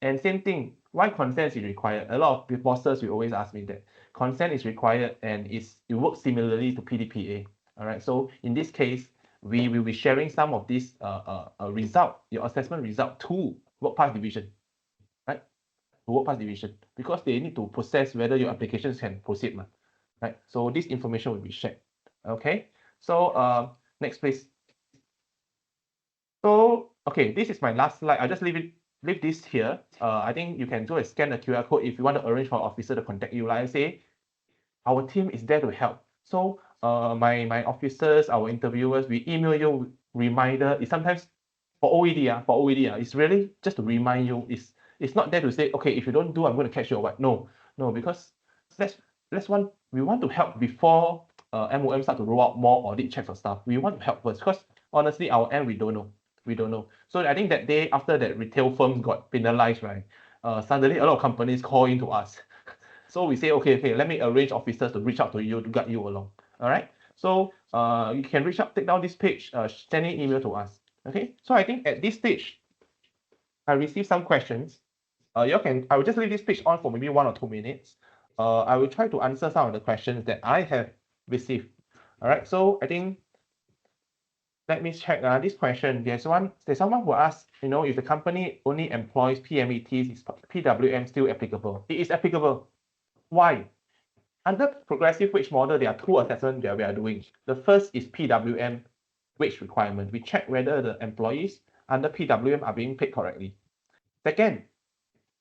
And same thing, why consent is required? A lot of bosses will always ask me that. Consent is required and it works similarly to PDPA. All right. So in this case, we will be sharing some of this result, your assessment result to work pass division. Right? To work pass division. Because they need to process whether your applications can proceed. Right? So this information will be shared. Okay. So next please. So okay, this is my last slide. I'll just leave this here. I think you can go and scan the QR code if you want to arrange for an officer to contact you. Like I say, our team is there to help. So my officers, our interviewers, we email you reminder. It's sometimes for OED, it's really just to remind you. It's not there to say, okay, if you don't do, I'm going to catch you or what. No, because we want to help before MOM start to roll out more audit checks or stuff. We want to help first because honestly, our end, we don't know. So I think that day after that retail firms got penalized, right? Suddenly a lot of companies call into us. So we say, okay, let me arrange officers to reach out to you to guide you along. All right. So you can reach out, take down this page, send an email to us. Okay. So I think at this stage, I received some questions. I will just leave this page on for maybe 1 or 2 minutes. I will try to answer some of the questions that I have received. All right. So I think let me check this question. There's someone who asked, if the company only employs PMETs, is PWM still applicable? It is applicable. Why? Under progressive wage model, there are 2 assessments that we are doing. The first is PWM wage requirement. We check whether the employees under PWM are being paid correctly. Second,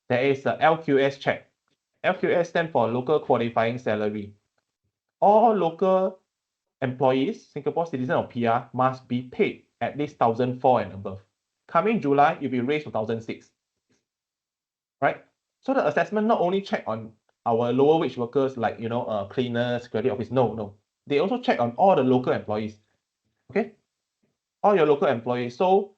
there is a LQS check. LQS stands for local qualifying salary. All local employees, Singapore citizen or PR, must be paid at least 1,004 and above. Coming July, it will be raised to 1,006. Right? So the assessment not only check on our lower wage workers like cleaners, security office. No. They also check on all the local employees. Okay? All your local employees. So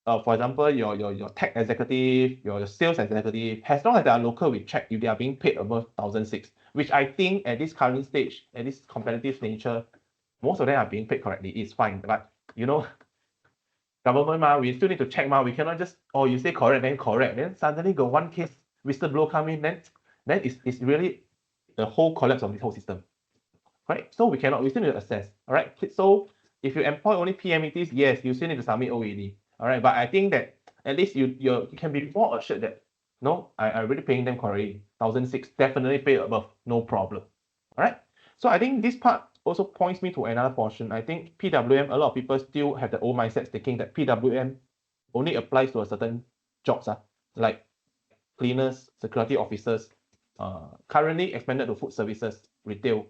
for example, your tech executive, your sales executive, as long as they are local, we check if they are being paid above 1,006, which I think at this current stage, at this competitive nature, most of them are being paid correctly. It's fine. But government, we still need to check. We cannot just, you say correct, then suddenly got one case, whistleblower come in, then it's really the whole collapse of this whole system. Right? So we still need to assess. All right. So if you employ only PMETs, yes, you still need to submit OED. All right. But I think that at least you can be more assured that no, I'm really paying them correctly. 1,006 definitely pay above, no problem. All right. So I think this part also points me to another portion. I think PWM, a lot of people still have the old mindset thinking that PWM only applies to a certain jobs, like cleaners, security officers, currently expanded to food services, retail.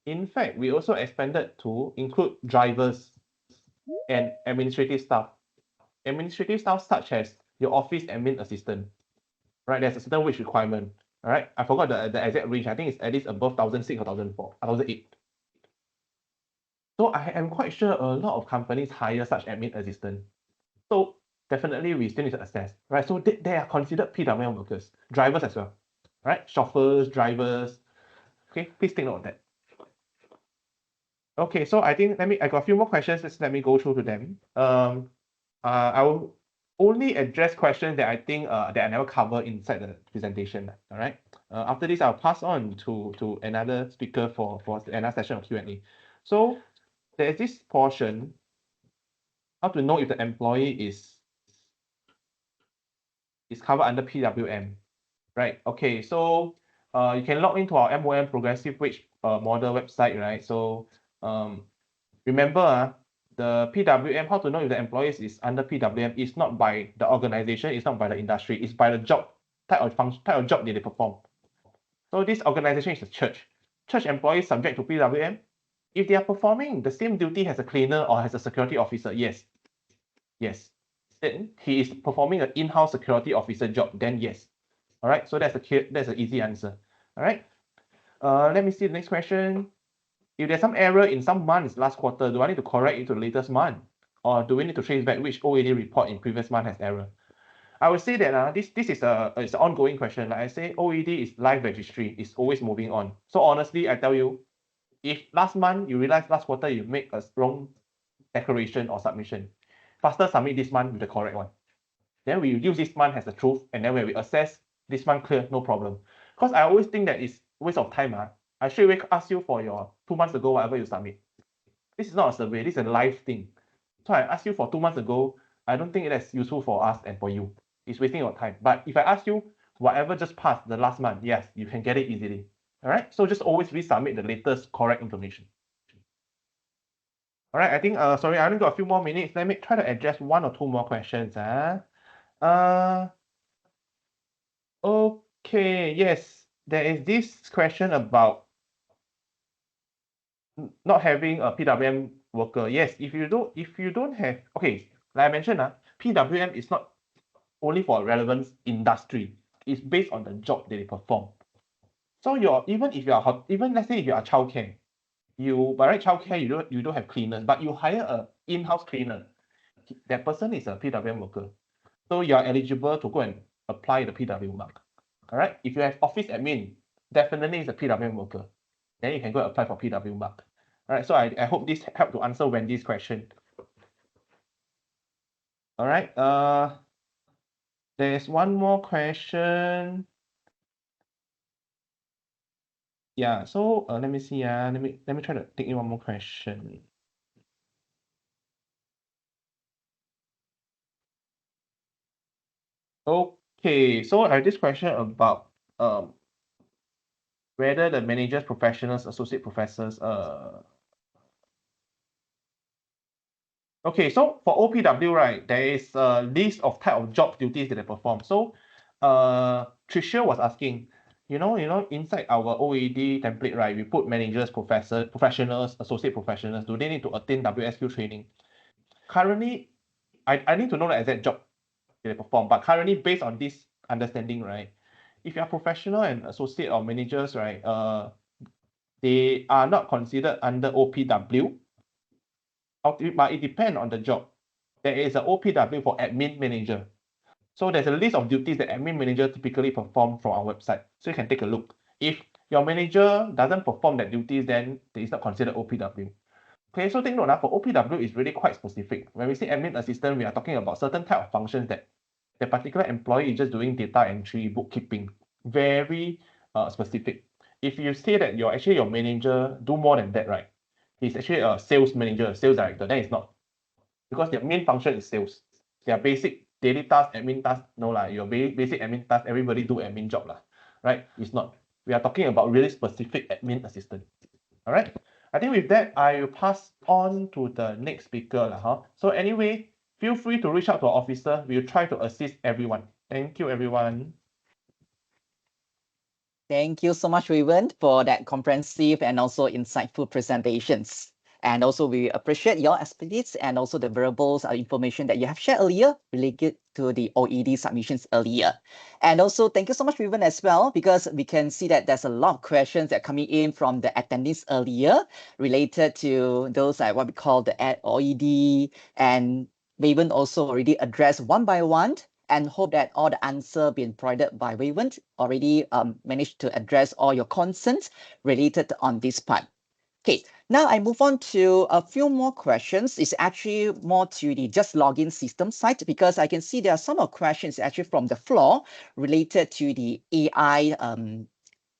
In fact, we also expanded to include drivers and administrative staff. Administrative staff such as your office admin assistant, right? There's a certain wage requirement. All right. I forgot the exact range. I think it's at least above 1,006 or 1,004, 1,008. So I am quite sure a lot of companies hire such admin assistant. So definitely we still need to assess, right? So they are considered PWM workers, drivers as well, right? Chauffeurs, drivers. Okay, please take note of that. Okay, so I think I got a few more questions. Let me go through to them. I will only address questions that I think that I never cover inside the presentation. All right. After this, I'll pass on to another speaker for another session of Q&A. So there's this portion, how to know if the employee is covered under PWM, right? Okay, so you can log into our MOM progressive wage model website, right? So remember the PWM, how to know if the employee is under PWM is not by the organization, it's not by the industry, it's by the job type of job that they perform. So this organization is a church. Church employees subject to PWM. If they are performing the same duty as a cleaner or as a security officer, yes. Then he is performing an in-house security officer job, then yes. All right, so that's an easy answer. All right. Let me see the next question. If there's some error in some months last quarter, do I need to correct it to the latest month? Or do we need to trace back which OED report in previous month has error? I would say that this is it's an ongoing question. Like I say, OED is live registry. It's always moving on. So honestly, I tell you, if last month you realize last quarter you make a wrong declaration or submission, faster submit this month with the correct one. Then we use this month as the truth, and then when we assess this month clear, no problem. Because I always think that it's waste of time. I straight away ask you for your 2 months ago, whatever you submit. This is not a survey, this is a live thing. So I ask you for 2 months ago, I don't think that's useful for us and for you. It's wasting your time. But if I ask you whatever just passed the last month, yes, you can get it easily. All right, so just always resubmit the latest correct information. All right, I think, sorry, I only got a few more minutes. Let me try to address 1 or 2 more questions. Okay, yes, there is this question about not having a PWM worker. Yes, if you don't have, okay, like I mentioned, PWM is not only for a relevant industry. It's based on the job that they perform. So even let's say if you are childcare, by right childcare you don't have cleaners, but you hire a in-house cleaner. That person is a PWM worker. So you are eligible to go and apply the PW mark. All right. If you have office admin, definitely is a PWM worker. Then you can go apply for PW mark. All right. So I hope this helped to answer Wendy's question. All right. There's one more question. Yeah. So let me see. Let me try to take in one more question. Okay. So I have this question about whether the managers, professionals, associate professors, okay, so for OPW, right, there is a list of type of job duties that they perform. So Tricia was asking, inside our OED template, right, we put managers, professionals, associate professionals, do they need to attain WSQ training? Currently, I need to know the exact job they perform, but currently based on this understanding, right, if you are professional and associate or managers, right, they are not considered under OPW, but it depends on the job. There is an OPW for admin manager. So there's a list of duties that admin manager typically perform from our website. So you can take a look. If your manager doesn't perform that duties, then it's not considered OPW. Okay, so take note, for OPW is really quite specific. When we say admin assistant, we are talking about certain type of functions that the particular employee is just doing data entry, bookkeeping. Very specific. If you say that your manager do more than that, right? He's actually a sales manager, sales director, then it's not. Because their main function is sales. Their basic daily task, admin task, no lah. Your basic admin task, everybody do admin job lah, right? It's not. We are talking about really specific admin assistant. All right. I think with that, I will pass on to the next speaker lah. So anyway, feel free to reach out to our officer. We'll try to assist everyone. Thank you, everyone. Thank you so much, Wei Wen, for that comprehensive and also insightful presentations. And also we appreciate your expertise and also the variables information that you have shared earlier related to the OED submissions earlier. And also thank you so much, Wei Wen, as well, because we can see that there's a lot of questions that are coming in from the attendees earlier related to those like what we call the OED, and Wei Wen also already addressed one by one, and hope that all the answer being provided by Wei Wen already managed to address all your concerns related on this part. Okay, now I move on to a few more questions. It's actually more to the JustLogin system side, because I can see there are some of questions actually from the floor related to the AI,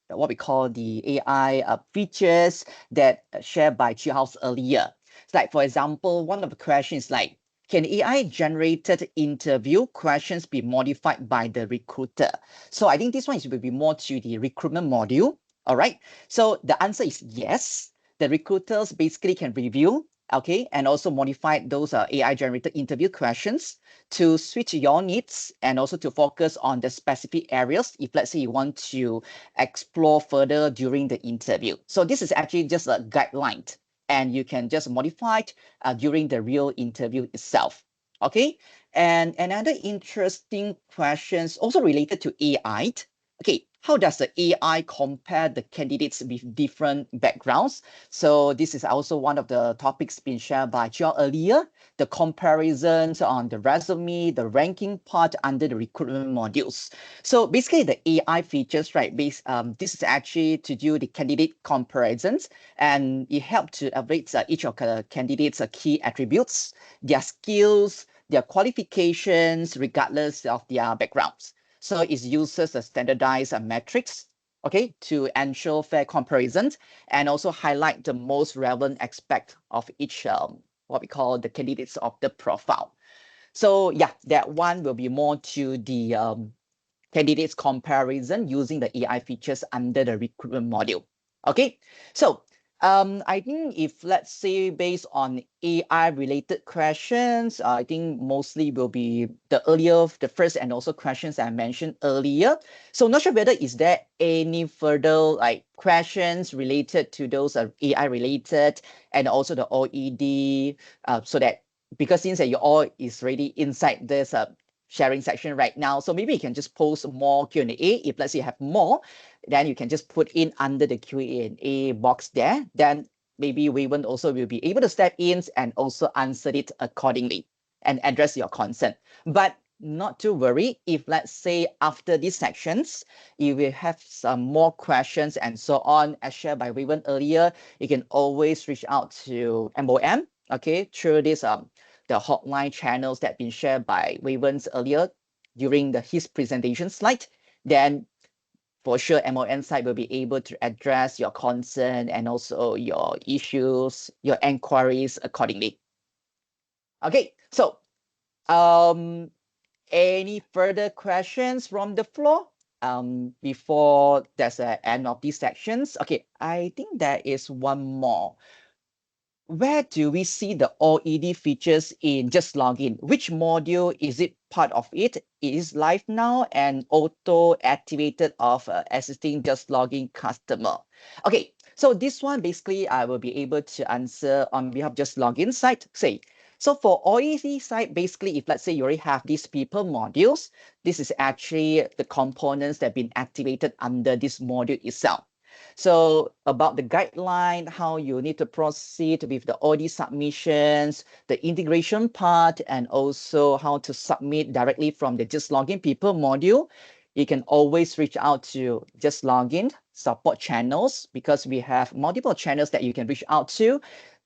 what we call the AI features that shared by Chiou Hao earlier. It's like, for example, one of the questions like, can AI-generated interview questions be modified by the recruiter? So I think this one will be more to the recruitment module. All right. So the answer is yes. The recruiters basically can review okay, and also modified those AI-generated interview questions to switch your needs and also to focus on the specific areas if, let's say, you want to explore further during the interview. So this is actually just a guideline, and you can just modify it during the real interview itself. Okay, and another interesting questions also related to AI. Okay, how does the AI compare the candidates with different backgrounds? So this is also one of the topics being shared by Chiou earlier, the comparisons on the resume, the ranking part under the recruitment modules. So basically the AI features, right, this is actually to do the candidate comparisons, and it helps to evaluate each of the candidates' key attributes, their skills, their qualifications, regardless of their backgrounds. So it uses a standardized metrics, okay, to ensure fair comparisons and also highlight the most relevant aspect of each, what we call the candidates of the profile. So yeah, that one will be more to the candidates comparison using the AI features under the recruitment module. Okay, so I think if let's say based on AI related questions, I think mostly will be the first and also questions I mentioned earlier. So not sure whether is there any further like questions related to those AI related and also the OED, so that because since you all is already inside this sharing section right now. So maybe you can just post more Q&A. If let's say you have more, then you can just put in under the Q&A box there. Then maybe Wei Wen also will be able to step in and also answer it accordingly and address your concern. But not to worry, if let's say after these sections, you will have some more questions and so on, as shared by Wei Wen earlier, you can always reach out to MOM, okay, through this the hotline channels that been shared by Wei Wen's earlier during his presentation slide, then for sure MON side will be able to address your concern and also your issues, your inquiries accordingly. Okay, so any further questions from the floor before there's an end of these sections? Okay, I think there is one more. Where do we see the OED features in JustLogin? Which module is it part of it? It is live now and auto-activated of existing JustLogin customer. Okay, so this one basically I will be able to answer on behalf of JustLogin side. So for OED side, basically, if let's say you already have these people modules, this is actually the components that have been activated under this module itself. So about the guideline, how you need to proceed with the OD submissions, the integration part, and also how to submit directly from the JustLogin people module, you can always reach out to JustLogin support channels because we have multiple channels that you can reach out to.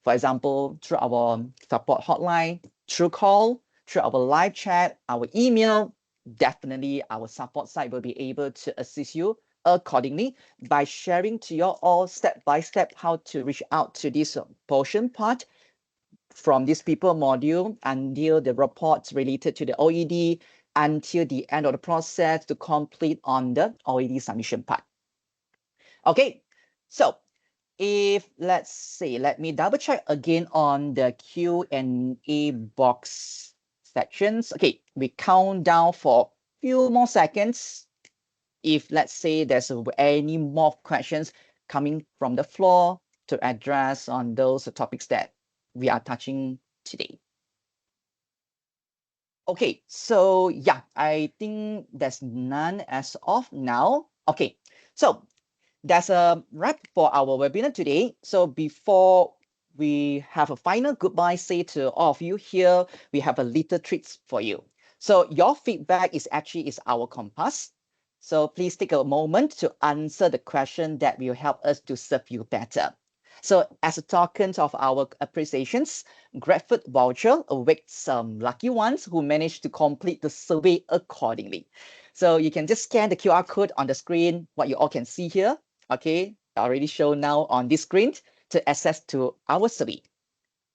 For example, through our support hotline, through call, through our live chat, our email, definitely our support side will be able to assist you accordingly by sharing to you all step by step how to reach out to this portion part from this people module until the reports related to the OED until the end of the process to complete on the OED submission part. Okay, so if let's say, let me double check again on the Q&A box sections. Okay, we count down for a few more seconds. If let's say there's any more questions coming from the floor to address on those topics that we are touching today. Okay, so yeah, I think there's none as of now. Okay, so that's a wrap for our webinar today. So before we have a final goodbye say to all of you here, we have a little treats for you. So your feedback is actually our compass. So please take a moment to answer the question that will help us to serve you better. So as a token of our appreciations, GrabFood voucher awaits some lucky ones who managed to complete the survey accordingly. So you can just scan the QR code on the screen, what you all can see here. Okay, already shown now on this screen to access to our survey.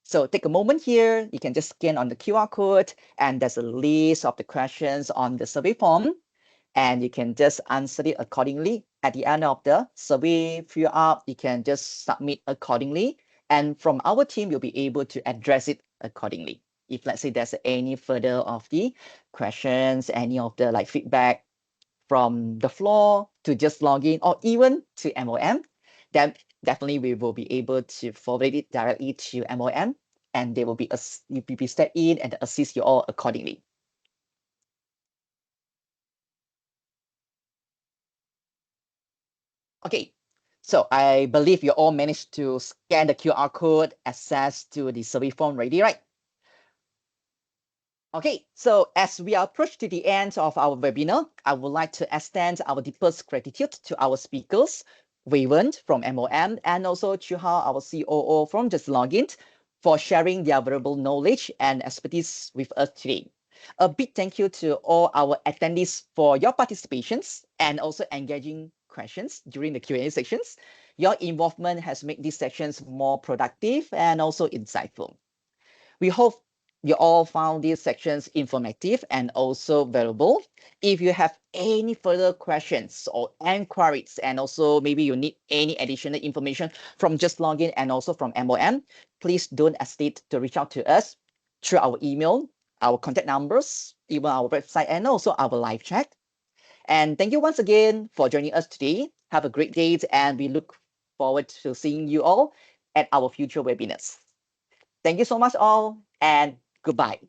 So take a moment here, you can just scan on the QR code and there's a list of the questions on the survey form and you can just answer it accordingly. At the end of the survey fill up, you can just submit accordingly And from our team, we'll be able to address it accordingly. If let's say there's any further of the questions, any of the like feedback from the floor to JustLogin or even to MOM, then definitely we will be able to forward it directly to MOM, and they will be step in and assist you all accordingly. Okay, so I believe you all managed to scan the QR code, access to the survey form ready, right? Okay, so as we approach to the end of our webinar, I would like to extend our deepest gratitude to our speakers, Wei Wen from MOM and also Chiou Hao, our COO from JustLogin, for sharing their valuable knowledge and expertise with us today. A big thank you to all our attendees for your participations and also engaging questions during the Q&A sections. Your involvement has made these sections more productive and also insightful. We hope you all found these sections informative and also valuable. If you have any further questions or inquiries, and also maybe you need any additional information from JustLogin and also from MOM, please don't hesitate to reach out to us through our email, our contact numbers, even our website, and also our live chat. And thank you once again for joining us today. Have a great day, and we look forward to seeing you all at our future webinars. Thank you so much all, and goodbye.